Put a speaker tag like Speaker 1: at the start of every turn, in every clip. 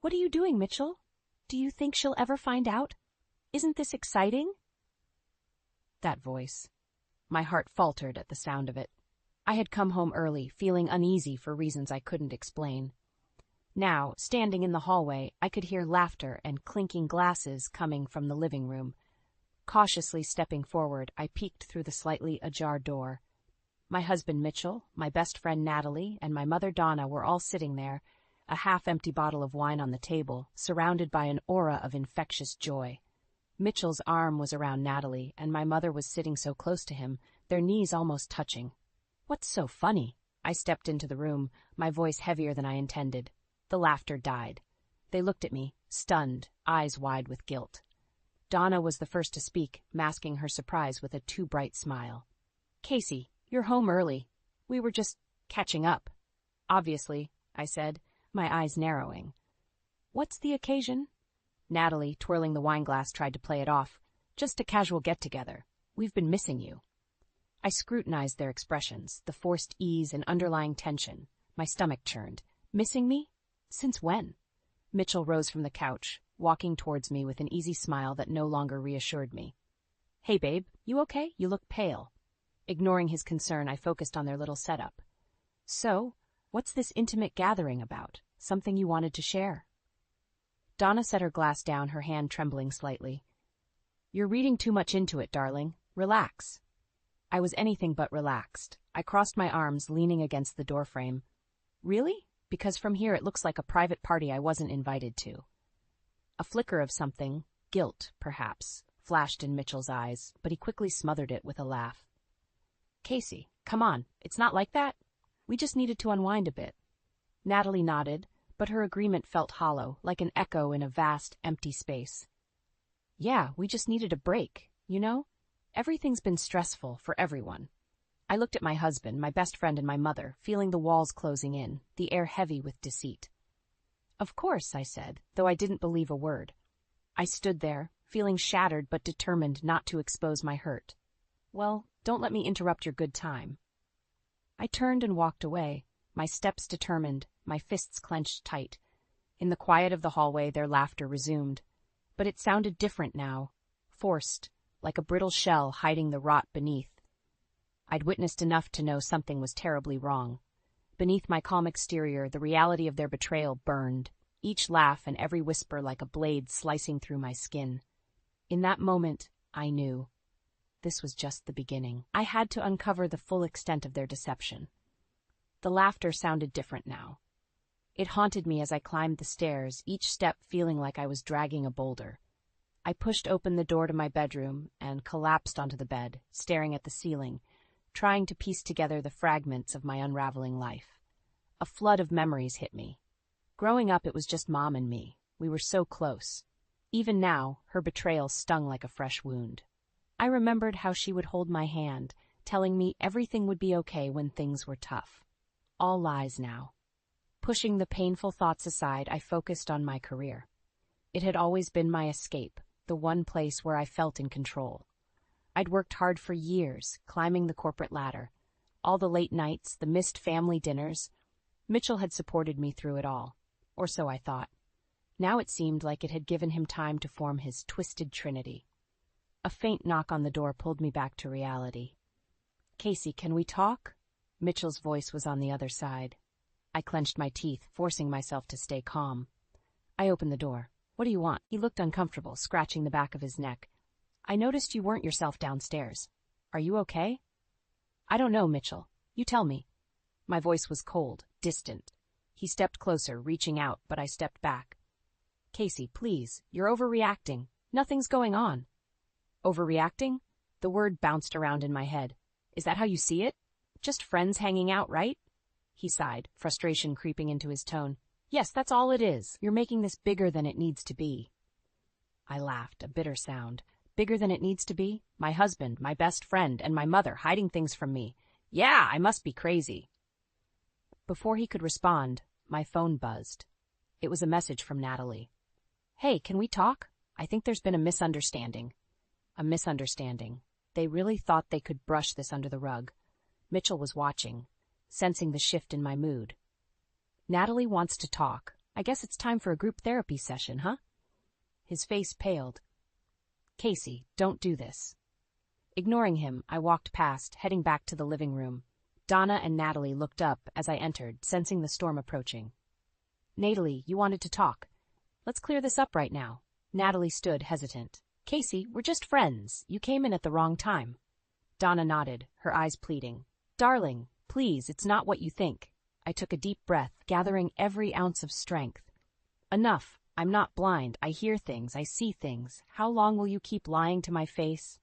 Speaker 1: What are you doing, Mitchell? Do you think she'll ever find out? Isn't this exciting? That voice. My heart faltered at the sound of it. I had come home early, feeling uneasy for reasons I couldn't explain. Now, standing in the hallway, I could hear laughter and clinking glasses coming from the living room. Cautiously stepping forward, I peeked through the slightly ajar door. My husband Mitchell, my best friend Natalie, and my mother Donna were all sitting there, a half-empty bottle of wine on the table, surrounded by an aura of infectious joy. Mitchell's arm was around Natalie, and my mother was sitting so close to him, their knees almost touching. What's so funny? I stepped into the room, my voice heavier than I intended. The laughter died. They looked at me, stunned, eyes wide with guilt. Donna was the first to speak, masking her surprise with a too bright smile. "Casey, you're home early. We were just catching up." "Obviously," I said, my eyes narrowing. "What's the occasion?" Natalie, twirling the wineglass, tried to play it off. "Just a casual get-together. We've been missing you." I scrutinized their expressions, the forced ease and underlying tension. My stomach churned. Missing me? Since when? Mitchell rose from the couch, walking towards me with an easy smile that no longer reassured me. "Hey, babe, you okay? You look pale." Ignoring his concern, I focused on their little setup. "So, what's this intimate gathering about? Something you wanted to share?" Donna set her glass down, her hand trembling slightly. "You're reading too much into it, darling. Relax." I was anything but relaxed. I crossed my arms, leaning against the doorframe. "Really? Because from here it looks like a private party I wasn't invited to." A flicker of something, guilt, perhaps, flashed in Mitchell's eyes, but he quickly smothered it with a laugh. "Casey, come on, it's not like that. We just needed to unwind a bit." Natalie nodded, but her agreement felt hollow, like an echo in a vast, empty space. "Yeah, we just needed a break, you know? Everything's been stressful for everyone." I looked at my husband, my best friend, and my mother, feeling the walls closing in, the air heavy with deceit. "Of course," I said, though I didn't believe a word. I stood there, feeling shattered but determined not to expose my hurt. "Well, don't let me interrupt your good time." I turned and walked away, my steps determined, my fists clenched tight. In the quiet of the hallway, their laughter resumed. But it sounded different now, forced, like a brittle shell hiding the rot beneath. I'd witnessed enough to know something was terribly wrong. Beneath my calm exterior, the reality of their betrayal burned, each laugh and every whisper like a blade slicing through my skin. In that moment, I knew. This was just the beginning. I had to uncover the full extent of their deception. The laughter sounded different now. It haunted me as I climbed the stairs, each step feeling like I was dragging a boulder. I pushed open the door to my bedroom and collapsed onto the bed, staring at the ceiling, trying to piece together the fragments of my unraveling life. A flood of memories hit me. Growing up, it was just Mom and me. We were so close. Even now, her betrayal stung like a fresh wound. I remembered how she would hold my hand, telling me everything would be okay when things were tough. All lies now. Pushing the painful thoughts aside, I focused on my career. It had always been my escape, the one place where I felt in control. I'd worked hard for years, climbing the corporate ladder. All the late nights, the missed family dinners. Mitchell had supported me through it all, or so I thought. Now it seemed like it had given him time to form his twisted trinity. A faint knock on the door pulled me back to reality. "Casey, can we talk?" Mitchell's voice was on the other side. I clenched my teeth, forcing myself to stay calm. I opened the door. "What do you want?" He looked uncomfortable, scratching the back of his neck. "I noticed you weren't yourself downstairs. Are you okay?" "I don't know, Mitchell. You tell me." My voice was cold, distant. He stepped closer, reaching out, but I stepped back. "Casey, please, you're overreacting. Nothing's going on." "Overreacting?" The word bounced around in my head. "Is that how you see it? Just friends hanging out, right?" He sighed, frustration creeping into his tone. "Yes, that's all it is. You're making this bigger than it needs to be." I laughed, a bitter sound. Bigger than it needs to be? My husband, my best friend, and my mother hiding things from me. Yeah, I must be crazy. Before he could respond, my phone buzzed. It was a message from Natalie. "Hey, can we talk? I think there's been a misunderstanding." A misunderstanding. They really thought they could brush this under the rug. Mitchell was watching, sensing the shift in my mood. "Natalie wants to talk. I guess it's time for a group therapy session, huh? His face paled. Casey, don't do this. Ignoring him, I walked past, heading back to the living room. Donna and Natalie looked up as I entered, sensing the storm approaching. Natalie, you wanted to talk. Let's clear this up right now. Natalie stood hesitant. Casey, we're just friends. You came in at the wrong time. Donna nodded, her eyes pleading. Darling, please, it's not what you think. I took a deep breath, gathering every ounce of strength. Enough. I'm not blind. I hear things. I see things. How long will you keep lying to my face?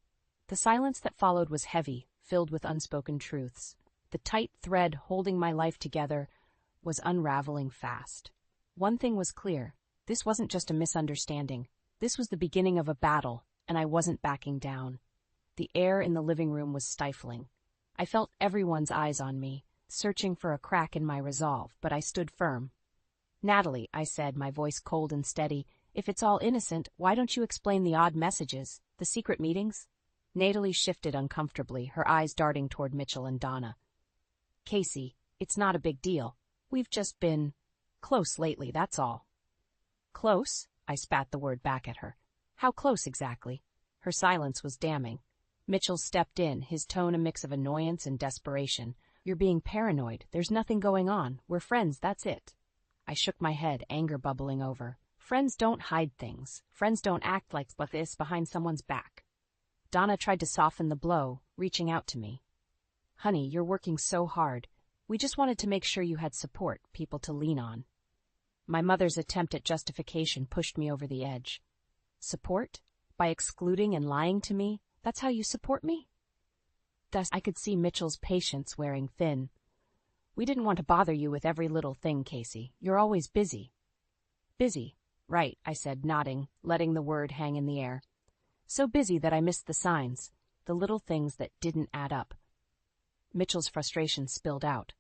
Speaker 1: The silence that followed was heavy, filled with unspoken truths. The tight thread holding my life together was unraveling fast. One thing was clear. This wasn't just a misunderstanding. This was the beginning of a battle, and I wasn't backing down. The air in the living room was stifling. I felt everyone's eyes on me, searching for a crack in my resolve, but I stood firm. Natalie, I said, my voice cold and steady, if it's all innocent, why don't you explain the odd messages, the secret meetings? Natalie shifted uncomfortably, her eyes darting toward Mitchell and Donna. Casey, it's not a big deal. We've just been close lately, that's all. Close? I spat the word back at her. How close exactly? Her silence was damning. Mitchell stepped in, his tone a mix of annoyance and desperation. You're being paranoid. There's nothing going on. We're friends, that's it. I shook my head, anger bubbling over. Friends don't hide things. Friends don't act like this behind someone's back. Donna tried to soften the blow, reaching out to me. Honey, you're working so hard. We just wanted to make sure you had support, people to lean on. My mother's attempt at justification pushed me over the edge. Support? By excluding and lying to me? That's how you support me? Thus, I could see Mitchell's patience wearing thin. We didn't want to bother you with every little thing, Casey. You're always busy. Busy. Right, I said, nodding, letting the word hang in the air. So busy that I missed the signs, the little things that didn't add up. Mitchell's frustration spilled out.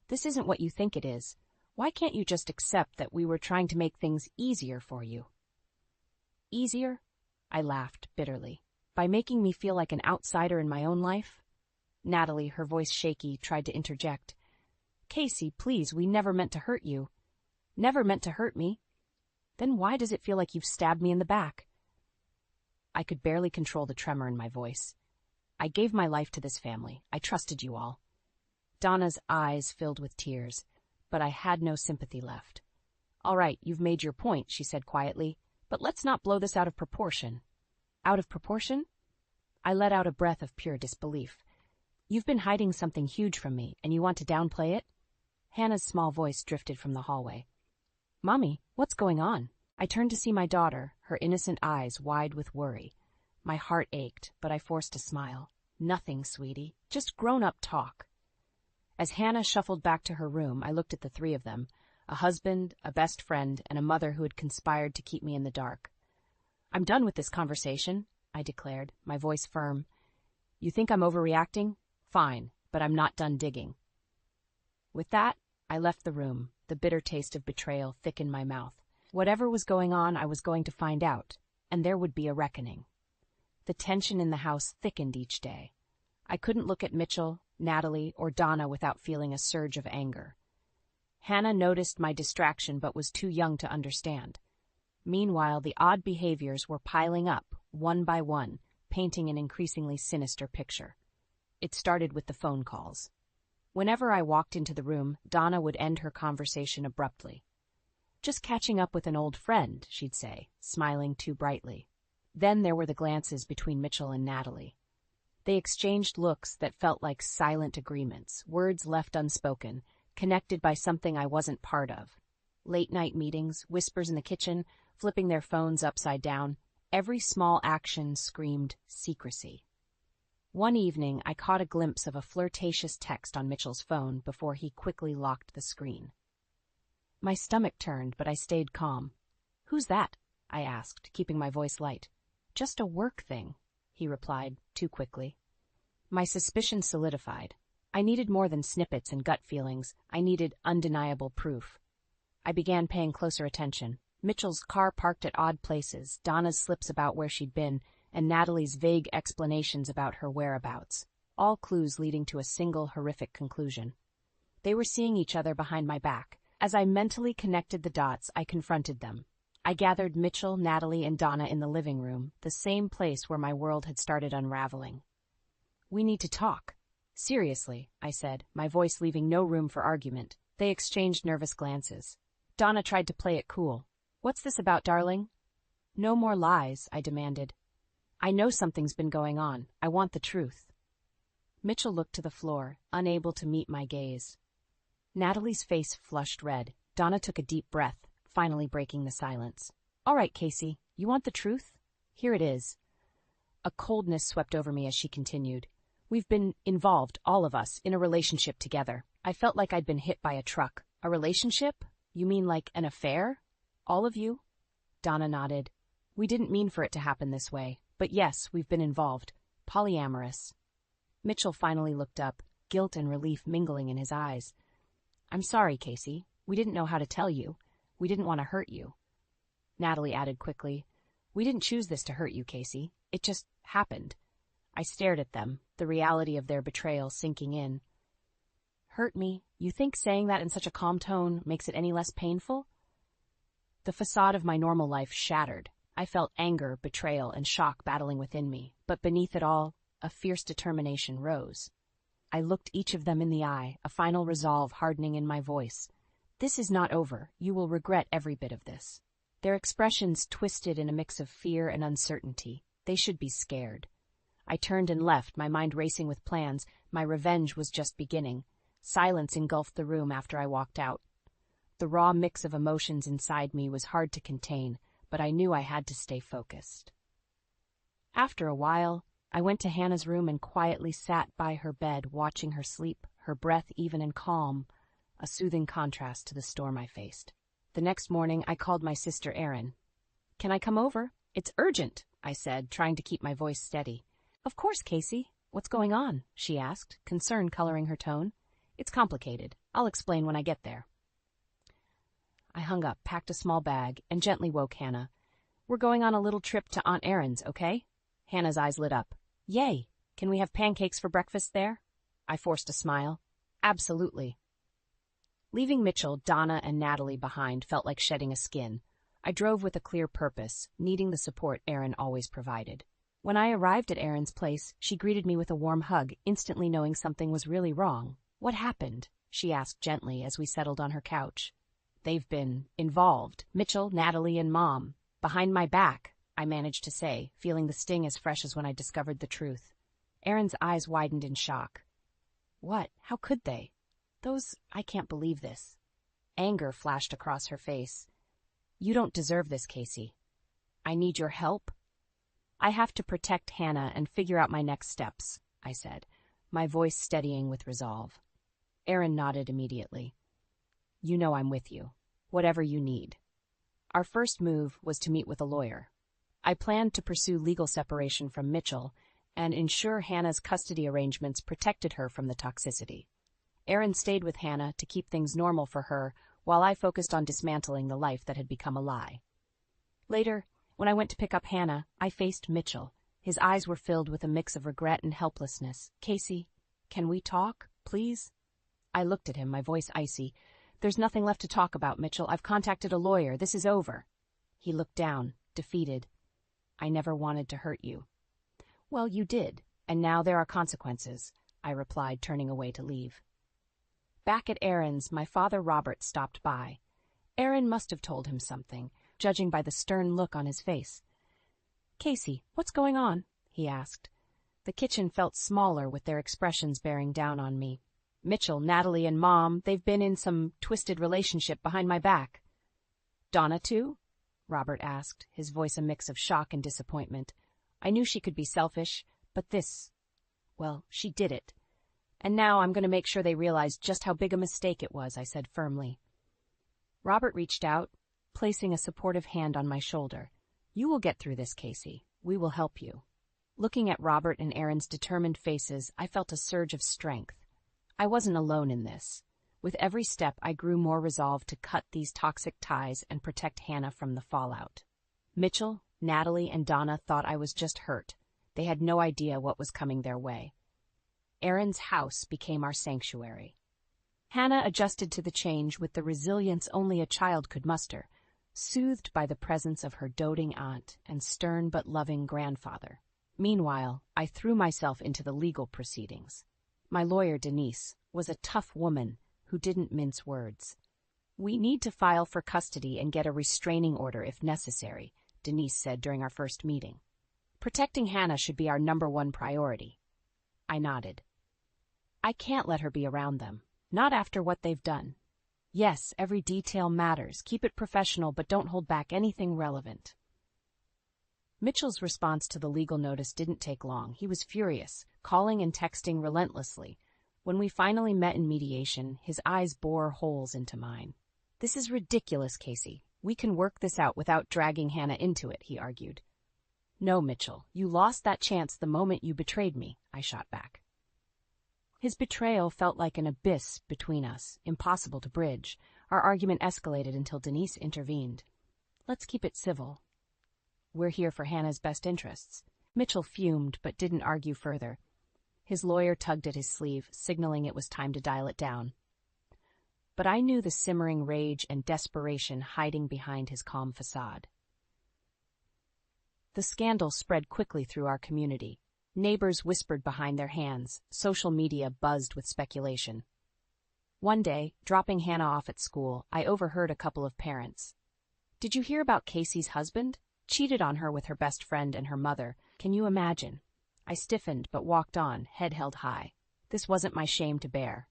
Speaker 1: This isn't what you think it is. Why can't you just accept that we were trying to make things easier for you? Easier? I laughed bitterly. By making me feel like an outsider in my own life? Natalie, her voice shaky, tried to interject. Casey, please, we never meant to hurt you. Never meant to hurt me. Then why does it feel like you've stabbed me in the back? I could barely control the tremor in my voice. I gave my life to this family. I trusted you all. Donna's eyes filled with tears, but I had no sympathy left. All right, you've made your point, she said quietly, but let's not blow this out of proportion. Out of proportion? I let out a breath of pure disbelief. You've been hiding something huge from me, and you want to downplay it? Hannah's small voice drifted from the hallway. Mommy, what's going on? I turned to see my daughter, her innocent eyes wide with worry. My heart ached, but I forced a smile. Nothing, sweetie. Just grown-up talk. As Hannah shuffled back to her room, I looked at the three of them, a husband, a best friend, and a mother who had conspired to keep me in the dark. I'm done with this conversation, I declared, my voice firm. You think I'm overreacting? Fine, but I'm not done digging. With that, I left the room, the bitter taste of betrayal thick in my mouth. Whatever was going on, I was going to find out, and there would be a reckoning. The tension in the house thickened each day. I couldn't look at Mitchell, Natalie, or Donna without feeling a surge of anger. Hannah noticed my distraction but was too young to understand. Meanwhile, the odd behaviors were piling up, one by one, painting an increasingly sinister picture. It started with the phone calls. Whenever I walked into the room, Donna would end her conversation abruptly. Just catching up with an old friend, she'd say, smiling too brightly. Then there were the glances between Mitchell and Natalie. They exchanged looks that felt like silent agreements, words left unspoken, connected by something I wasn't part of. Late-night meetings, whispers in the kitchen, flipping their phones upside down, every small action screamed secrecy. One evening, I caught a glimpse of a flirtatious text on Mitchell's phone before he quickly locked the screen. My stomach turned, but I stayed calm. Who's that? I asked, keeping my voice light. Just a work thing, he replied, too quickly. My suspicion solidified. I needed more than snippets and gut feelings. I needed undeniable proof. I began paying closer attention. Mitchell's car parked at odd places, Donna's slips about where she'd been, and Natalie's vague explanations about her whereabouts, all clues leading to a single horrific conclusion. They were seeing each other behind my back, As I mentally connected the dots, I confronted them. I gathered Mitchell, Natalie, and Donna in the living room, the same place where my world had started unraveling. "We need to talk." "Seriously," I said, my voice leaving no room for argument. They exchanged nervous glances. Donna tried to play it cool. "What's this about, darling?" "No more lies," I demanded. "I know something's been going on. I want the truth." Mitchell looked to the floor, unable to meet my gaze. Natalie's face flushed red. Donna took a deep breath, finally breaking the silence. "All right, Casey, you want the truth? Here it is." A coldness swept over me as she continued. "We've been involved, all of us, in a relationship together. I felt like I'd been hit by a truck." "A relationship? You mean like an affair? All of you?" Donna nodded. "We didn't mean for it to happen this way, but yes, we've been involved. Polyamorous." Mitchell finally looked up, guilt and relief mingling in his eyes. "I'm sorry, Casey. We didn't know how to tell you. We didn't want to hurt you." Natalie added quickly, "We didn't choose this to hurt you, Casey. It just happened." I stared at them, the reality of their betrayal sinking in. "Hurt me? You think saying that in such a calm tone makes it any less painful?" The facade of my normal life shattered. I felt anger, betrayal, and shock battling within me, but beneath it all, a fierce determination rose. I looked each of them in the eye, a final resolve hardening in my voice. "This is not over. You will regret every bit of this." Their expressions twisted in a mix of fear and uncertainty. They should be scared. I turned and left, my mind racing with plans. My revenge was just beginning. Silence engulfed the room after I walked out. The raw mix of emotions inside me was hard to contain, but I knew I had to stay focused. After a while, I went to Hannah's room and quietly sat by her bed, watching her sleep, her breath even and calm, a soothing contrast to the storm I faced. The next morning, I called my sister Erin. "Can I come over? It's urgent," I said, trying to keep my voice steady. "Of course, Casey. What's going on?" she asked, concern coloring her tone. "It's complicated. I'll explain when I get there." I hung up, packed a small bag, and gently woke Hannah. "We're going on a little trip to Aunt Erin's, okay?" Hannah's eyes lit up. "Yay! Can we have pancakes for breakfast there?" I forced a smile. "Absolutely." Leaving Mitchell, Donna, and Natalie behind felt like shedding a skin. I drove with a clear purpose, needing the support Erin always provided. When I arrived at Erin's place, she greeted me with a warm hug, instantly knowing something was really wrong. "What happened?" she asked gently as we settled on her couch. "They've been involved. Mitchell, Natalie, and Mom. Behind my back," I managed to say, feeling the sting as fresh as when I discovered the truth. Erin's eyes widened in shock. "What? How could they? I can't believe this." Anger flashed across her face. "You don't deserve this, Casey. I need your help." "I have to protect Hannah and figure out my next steps," I said, my voice steadying with resolve. Erin nodded immediately. "You know I'm with you. Whatever you need." Our first move was to meet with a lawyer. I planned to pursue legal separation from Mitchell and ensure Hannah's custody arrangements protected her from the toxicity. Erin stayed with Hannah to keep things normal for her while I focused on dismantling the life that had become a lie. Later, when I went to pick up Hannah, I faced Mitchell. His eyes were filled with a mix of regret and helplessness. "Casey, can we talk, please?" I looked at him, my voice icy. "There's nothing left to talk about, Mitchell. I've contacted a lawyer. This is over." He looked down, defeated. "I never wanted to hurt you." "Well, you did, and now there are consequences," I replied, turning away to leave. Back at Erin's, my father Robert stopped by. Erin must have told him something, judging by the stern look on his face. "Casey, what's going on?" he asked. The kitchen felt smaller with their expressions bearing down on me. "Mitchell, Natalie, and Mom, they've been in some twisted relationship behind my back." "Donna, too?" Robert asked, his voice a mix of shock and disappointment. I knew she could be selfish, but she did it. "And now I'm going to make sure they realize just how big a mistake it was," I said firmly. Robert reached out, placing a supportive hand on my shoulder. "You will get through this, Casey. We will help you." Looking at Robert and Erin's determined faces, I felt a surge of strength. I wasn't alone in this. With every step, I grew more resolved to cut these toxic ties and protect Hannah from the fallout. Mitchell, Natalie, and Donna thought I was just hurt. They had no idea what was coming their way. Erin's house became our sanctuary. Hannah adjusted to the change with the resilience only a child could muster, soothed by the presence of her doting aunt and stern but loving grandfather. Meanwhile, I threw myself into the legal proceedings. My lawyer, Denise, was a tough woman who didn't mince words. "We need to file for custody and get a restraining order if necessary," Denise said during our first meeting. "Protecting Hannah should be our #1 priority." I nodded. "I can't let her be around them. Not after what they've done. Yes, every detail matters. Keep it professional, but don't hold back anything relevant." Mitchell's response to the legal notice didn't take long. He was furious, calling and texting relentlessly. When we finally met in mediation, his eyes bore holes into mine. "This is ridiculous, Casey. We can work this out without dragging Hannah into it," he argued. "No, Mitchell, you lost that chance the moment you betrayed me," I shot back. His betrayal felt like an abyss between us, impossible to bridge. Our argument escalated until Denise intervened. "Let's keep it civil. We're here for Hannah's best interests." Mitchell fumed but didn't argue further. His lawyer tugged at his sleeve, signaling it was time to dial it down. But I knew the simmering rage and desperation hiding behind his calm facade. The scandal spread quickly through our community. Neighbors whispered behind their hands. Social media buzzed with speculation. One day, dropping Hannah off at school, I overheard a couple of parents. "Did you hear about Casey's husband? Cheated on her with her best friend and her mother. Can you imagine?" I stiffened but walked on, head held high. This wasn't my shame to bear.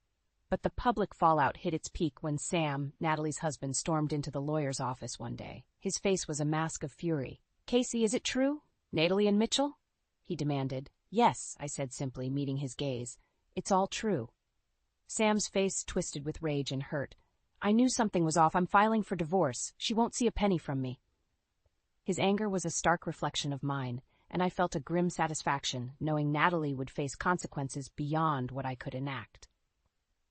Speaker 1: But the public fallout hit its peak when Sam, Natalie's husband, stormed into the lawyer's office one day. His face was a mask of fury. "Casey, is it true? Natalie and Mitchell?" he demanded. "Yes," I said simply, meeting his gaze. "It's all true." Sam's face twisted with rage and hurt. "I knew something was off. I'm filing for divorce. She won't see a penny from me." His anger was a stark reflection of mine, and I felt a grim satisfaction knowing Natalie would face consequences beyond what I could enact.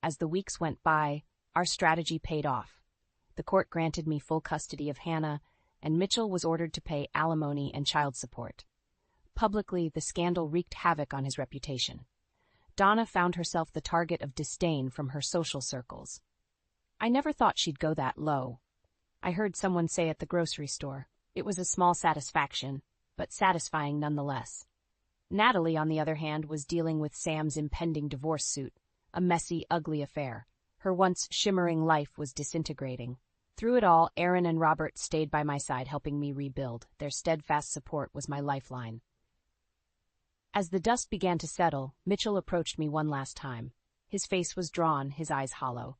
Speaker 1: As the weeks went by, our strategy paid off. The court granted me full custody of Hannah, and Mitchell was ordered to pay alimony and child support. Publicly, the scandal wreaked havoc on his reputation. Donna found herself the target of disdain from her social circles. I never thought she'd go that low. I heard someone say at the grocery store, it was a small satisfaction, but satisfying nonetheless. Natalie, on the other hand, was dealing with Sam's impending divorce suit, a messy, ugly affair. Her once shimmering life was disintegrating. Through it all, Aaron and Robert stayed by my side, helping me rebuild. Their steadfast support was my lifeline. As the dust began to settle, Mitchell approached me one last time. His face was drawn, his eyes hollow.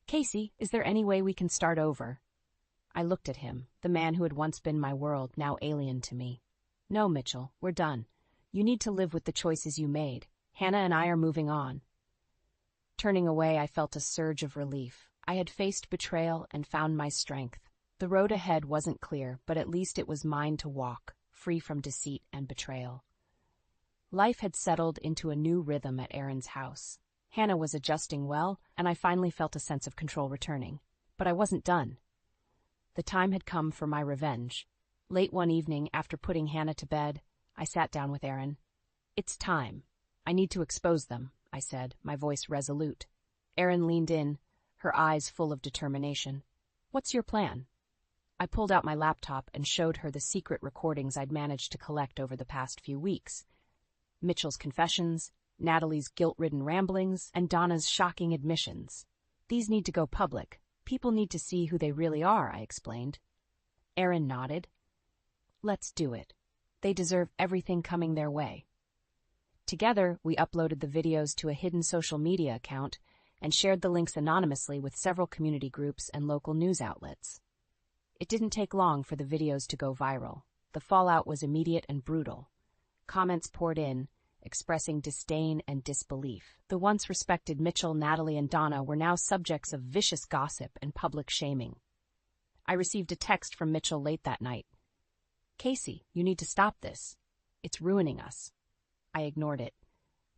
Speaker 1: "Casey, is there any way we can start over?" I looked at him, the man who had once been my world, now alien to me. "No, Mitchell, we're done. You need to live with the choices you made. Hannah and I are moving on." Turning away, I felt a surge of relief. I had faced betrayal and found my strength. The road ahead wasn't clear, but at least it was mine to walk, free from deceit and betrayal. Life had settled into a new rhythm at Aaron's house. Hannah was adjusting well, and I finally felt a sense of control returning. But I wasn't done. The time had come for my revenge. Late one evening, after putting Hannah to bed, I sat down with Aaron. "It's time. I need to expose them," I said, my voice resolute. Aaron leaned in, her eyes full of determination. "What's your plan?" I pulled out my laptop and showed her the secret recordings I'd managed to collect over the past few weeks. Mitchell's confessions, Natalie's guilt-ridden ramblings, and Donna's shocking admissions. "These need to go public. People need to see who they really are," I explained. Aaron nodded. "Let's do it. They deserve everything coming their way." Together, we uploaded the videos to a hidden social media account and shared the links anonymously with several community groups and local news outlets. It didn't take long for the videos to go viral. The fallout was immediate and brutal. Comments poured in, expressing disdain and disbelief. The once respected Mitchell, Natalie, and Donna were now subjects of vicious gossip and public shaming. I received a text from Mitchell late that night. "Casey, you need to stop this. It's ruining us." I ignored it.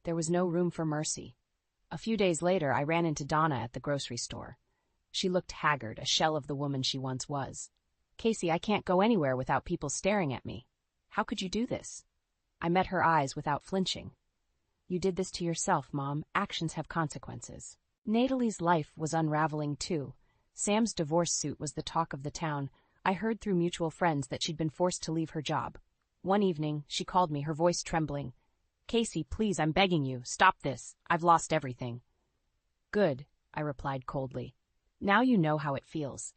Speaker 1: There was no room for mercy. A few days later, I ran into Donna at the grocery store. She looked haggard, a shell of the woman she once was. "Casey, I can't go anywhere without people staring at me. How could you do this?" I met her eyes without flinching. "You did this to yourself, Mom. Actions have consequences." Natalie's life was unraveling too. Sam's divorce suit was the talk of the town. I heard through mutual friends that she'd been forced to leave her job. One evening, she called me, her voice trembling. "Casey, please, I'm begging you, stop this. I've lost everything." "Good," I replied coldly. "Now you know how it feels."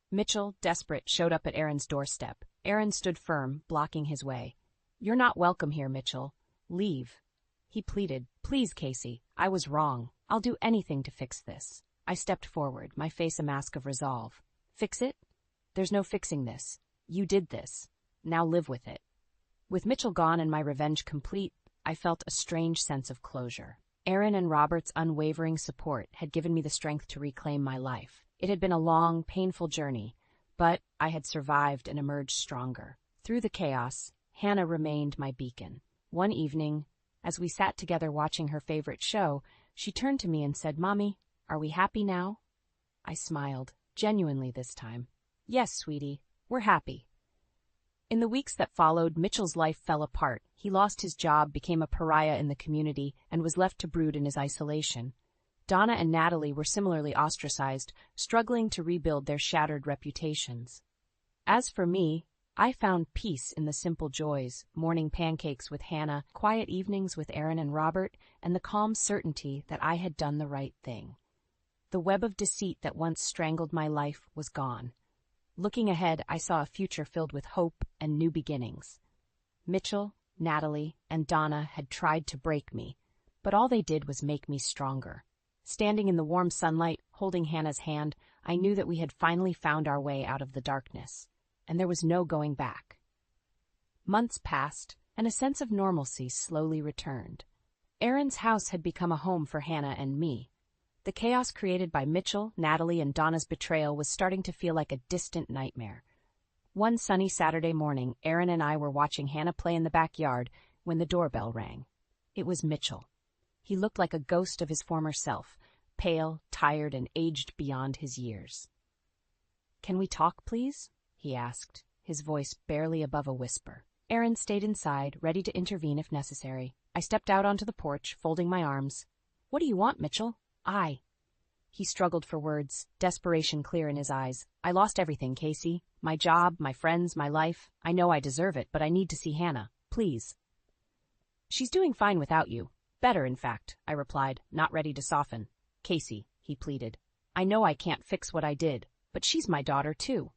Speaker 1: Mitchell, desperate, showed up at Aaron's doorstep. Aaron stood firm, blocking his way. "You're not welcome here, Mitchell. Leave." He pleaded, "Please, Casey, I was wrong. I'll do anything to fix this." I stepped forward, my face a mask of resolve. "Fix it? There's no fixing this. You did this. Now live with it." With Mitchell gone and my revenge complete, I felt a strange sense of closure. Aaron and Robert's unwavering support had given me the strength to reclaim my life. It had been a long, painful journey, but I had survived and emerged stronger. Through the chaos, Hannah remained my beacon. One evening, as we sat together watching her favorite show, she turned to me and said, "Mommy, are we happy now?" I smiled, genuinely this time. "Yes, sweetie, we're happy." In the weeks that followed, Mitchell's life fell apart. He lost his job, became a pariah in the community, and was left to brood in his isolation. Donna and Natalie were similarly ostracized, struggling to rebuild their shattered reputations. As for me, I found peace in the simple joys, morning pancakes with Hannah, quiet evenings with Aaron and Robert, and the calm certainty that I had done the right thing. The web of deceit that once strangled my life was gone. Looking ahead, I saw a future filled with hope and new beginnings. Mitchell, Natalie, and Donna had tried to break me, but all they did was make me stronger. Standing in the warm sunlight, holding Hannah's hand, I knew that we had finally found our way out of the darkness, and there was no going back. Months passed, and a sense of normalcy slowly returned. Aaron's house had become a home for Hannah and me. The chaos created by Mitchell, Natalie, and Donna's betrayal was starting to feel like a distant nightmare. One sunny Saturday morning, Aaron and I were watching Hannah play in the backyard when the doorbell rang. It was Mitchell. He looked like a ghost of his former self, pale, tired, and aged beyond his years. "Can we talk, please?" he asked, his voice barely above a whisper. Aaron stayed inside, ready to intervene if necessary. I stepped out onto the porch, folding my arms. "What do you want, Mitchell?" He struggled for words, desperation clear in his eyes. "I lost everything, Casey. My job, my friends, my life. I know I deserve it, but I need to see Hannah. Please." "She's doing fine without you. Better, in fact," I replied, not ready to soften. "Casey," he pleaded, "I know I can't fix what I did, but she's my daughter, too."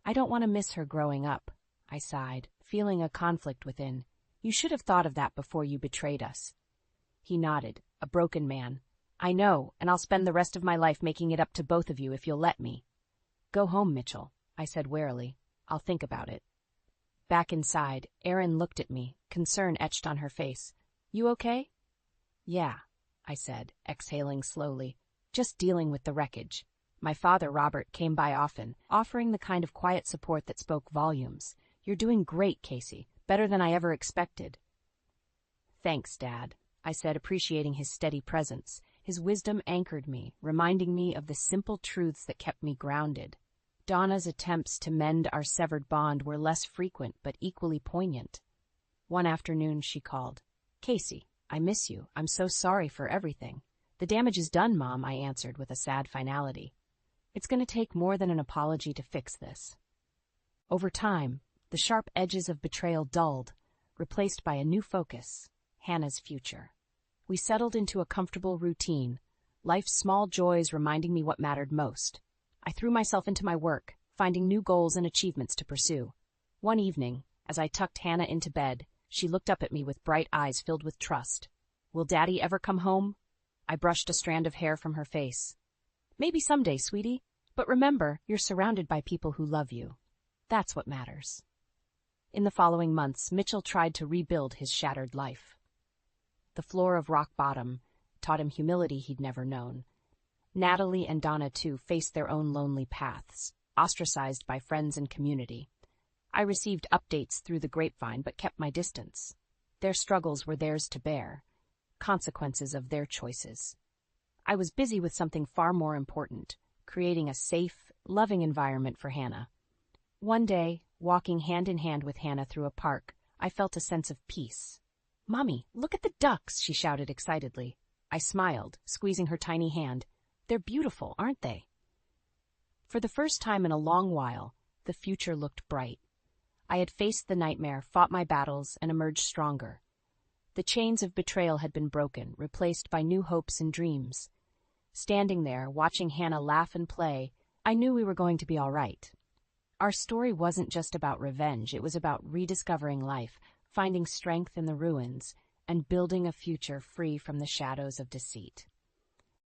Speaker 1: "I don't want to miss her growing up," I sighed, feeling a conflict within. "You should have thought of that before you betrayed us." He nodded, a broken man. "I know, and I'll spend the rest of my life making it up to both of you if you'll let me." "Go home, Mitchell," I said warily. "I'll think about it." Back inside, Erin looked at me, concern etched on her face. "You okay?" "Yeah," I said, exhaling slowly. "Just dealing with the wreckage." My father, Robert, came by often, offering the kind of quiet support that spoke volumes. "You're doing great, Casey. Better than I ever expected." "Thanks, Dad," I said, appreciating his steady presence. His wisdom anchored me, reminding me of the simple truths that kept me grounded. Donna's attempts to mend our severed bond were less frequent but equally poignant. One afternoon she called. "Casey, I miss you. I'm so sorry for everything." "The damage is done, Mom," I answered with a sad finality. "It's going to take more than an apology to fix this." Over time, the sharp edges of betrayal dulled, replaced by a new focus, Hannah's future. We settled into a comfortable routine, life's small joys reminding me what mattered most. I threw myself into my work, finding new goals and achievements to pursue. One evening, as I tucked Hannah into bed, she looked up at me with bright eyes filled with trust. "Will Daddy ever come home?" I brushed a strand of hair from her face. "Maybe someday, sweetie. But remember, you're surrounded by people who love you. That's what matters." In the following months, Mitchell tried to rebuild his shattered life. The floor of rock bottom taught him humility he'd never known. Natalie and Donna, too, faced their own lonely paths, ostracized by friends and community. I received updates through the grapevine but kept my distance. Their struggles were theirs to bear, consequences of their choices. I was busy with something far more important, creating a safe, loving environment for Hannah. One day, walking hand in hand with Hannah through a park, I felt a sense of peace. "Mommy, look at the ducks," she shouted excitedly. I smiled, squeezing her tiny hand. They're beautiful, aren't they? For the first time in a long while, the future looked bright. I had faced the nightmare, fought my battles, and emerged stronger. The chains of betrayal had been broken, replaced by new hopes and dreams. Standing there, watching Hannah laugh and play, I knew we were going to be all right. Our story wasn't just about revenge, it was about rediscovering life, finding strength in the ruins, and building a future free from the shadows of deceit.